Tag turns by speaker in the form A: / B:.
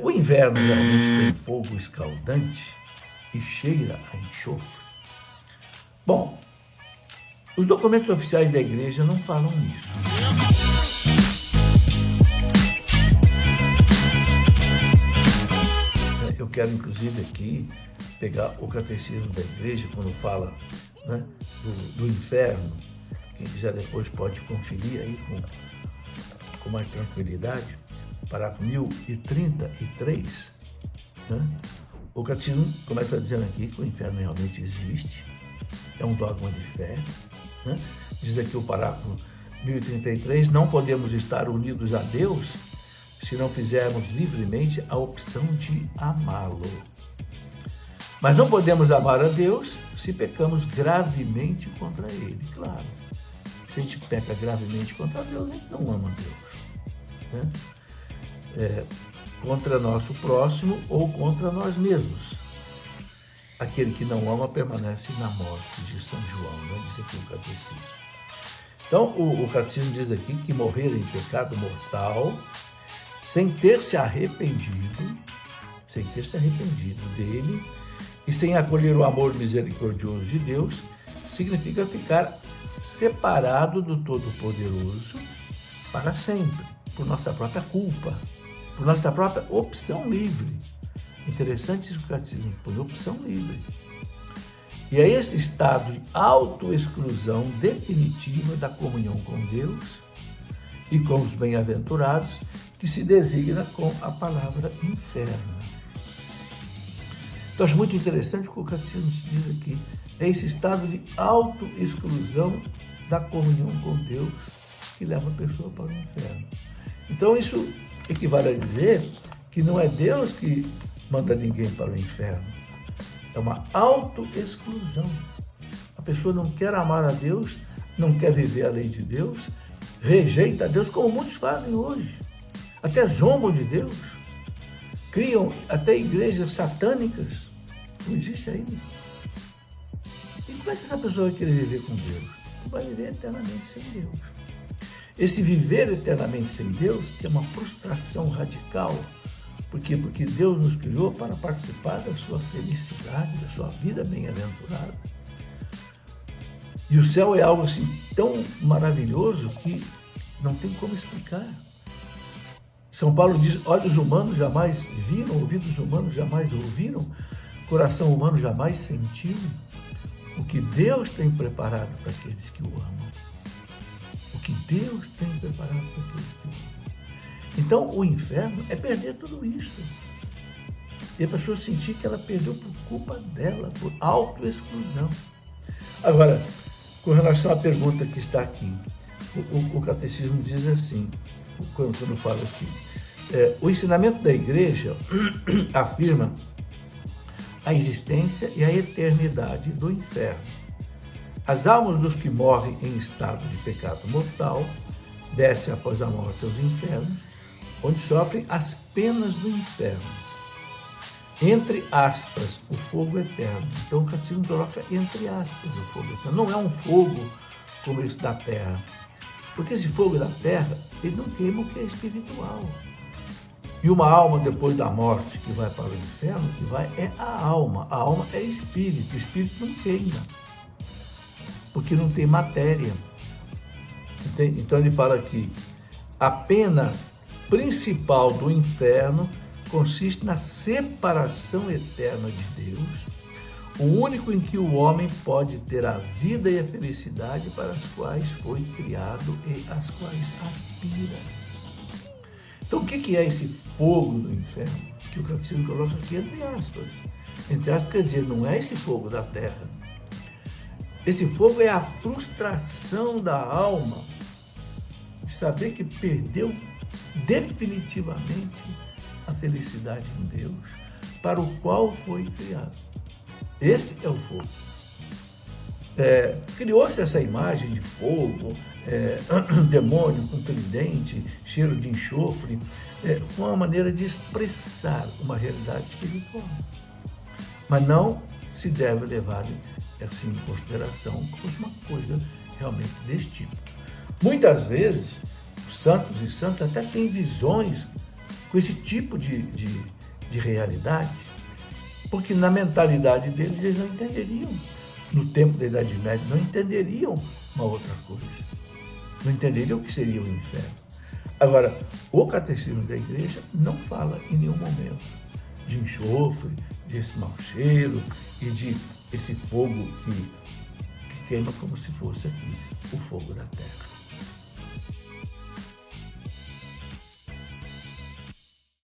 A: O inverno realmente tem fogo escaldante e cheira a enxofre? Bom, os documentos oficiais da igreja não falam nisso. Eu quero, inclusive, aqui pegar o catecismo da igreja, quando fala, né, do inferno. Quem quiser depois pode conferir aí com mais tranquilidade. Parágrafo 1033, né? O catecismo começa dizendo aqui que o inferno realmente existe, é um dogma de fé, né? Diz aqui o parágrafo 1033, não podemos estar unidos a Deus se não fizermos livremente a opção de amá-lo. Mas não podemos amar a Deus se pecamos gravemente contra Ele. Claro, se a gente peca gravemente contra Deus, a gente não ama Deus, né? Contra nosso próximo ou contra nós mesmos. Aquele que não ama permanece na morte, de São João, né? Diz aqui o catecismo. Então, o catecismo diz aqui que morrer em pecado mortal, sem ter se arrependido dele e sem acolher o amor misericordioso de Deus, significa ficar separado do Todo-Poderoso para sempre, por nossa própria culpa, por nossa própria opção livre. Interessante isso que o catecismo põe, opção livre. E é esse estado de autoexclusão definitiva da comunhão com Deus e com os bem-aventurados que se designa com a palavra inferno. Então, acho muito interessante o que o catecismo diz aqui. É esse estado de autoexclusão da comunhão com Deus que leva a pessoa para o inferno. Então, isso equivale a dizer que não é Deus que manda ninguém para o inferno. É uma autoexclusão. A pessoa não quer amar a Deus, não quer viver a lei de Deus, rejeita a Deus, como muitos fazem hoje. Até zombam de Deus. Criam até igrejas satânicas. Não existe ainda. E como é que essa pessoa vai querer viver com Deus? Vai viver eternamente sem Deus. Esse viver eternamente sem Deus é uma frustração radical. Por quê? Porque Deus nos criou para participar da sua felicidade, da sua vida bem-aventurada. E o céu é algo assim tão maravilhoso que não tem como explicar. São Paulo diz, olhos humanos jamais viram, ouvidos humanos jamais ouviram, coração humano jamais sentiu o que Deus tem preparado para aqueles que o amam. O que Deus tem preparado para aqueles que o amam. Então, o inferno é perder tudo isso. E a pessoa sentir que ela perdeu por culpa dela, por autoexclusão. Agora, com relação à pergunta que está aqui, o catecismo diz assim, quando fala aqui, o ensinamento da igreja afirma a existência e a eternidade do inferno. As almas dos que morrem em estado de pecado mortal descem após a morte aos infernos, onde sofrem as penas do inferno. Entre aspas, o fogo eterno. Então o catecismo coloca entre aspas o fogo eterno. Não é um fogo como esse da terra. Porque esse fogo da terra, ele não queima o que é espiritual. E uma alma depois da morte que vai para o inferno, é a alma. A alma é espírito. O espírito não queima. Porque não tem matéria. Então ele fala aqui, a pena principal do inferno consiste na separação eterna de Deus, o único em que o homem pode ter a vida e a felicidade para as quais foi criado e as quais aspira. Então, o que é esse fogo do inferno? Que o catecismo coloca aqui entre aspas. Entre aspas quer dizer, não é esse fogo da terra. Esse fogo é a frustração da alma de saber que perdeu definitivamente a felicidade em Deus, para o qual foi criado. Esse é o fogo. Criou-se essa imagem de fogo, demônio com tridente, cheiro de enxofre, uma maneira de expressar uma realidade espiritual. Mas não se deve levar assim em consideração como uma coisa realmente desse tipo. Muitas vezes, os santos e santas até têm visões com esse tipo de realidade, porque na mentalidade deles eles não entenderiam, no tempo da Idade Média, não entenderiam uma outra coisa, não entenderiam o que seria o inferno. Agora, o catecismo da igreja não fala em nenhum momento de enxofre, de esse mau cheiro e de esse fogo que queima como se fosse aqui o fogo da terra.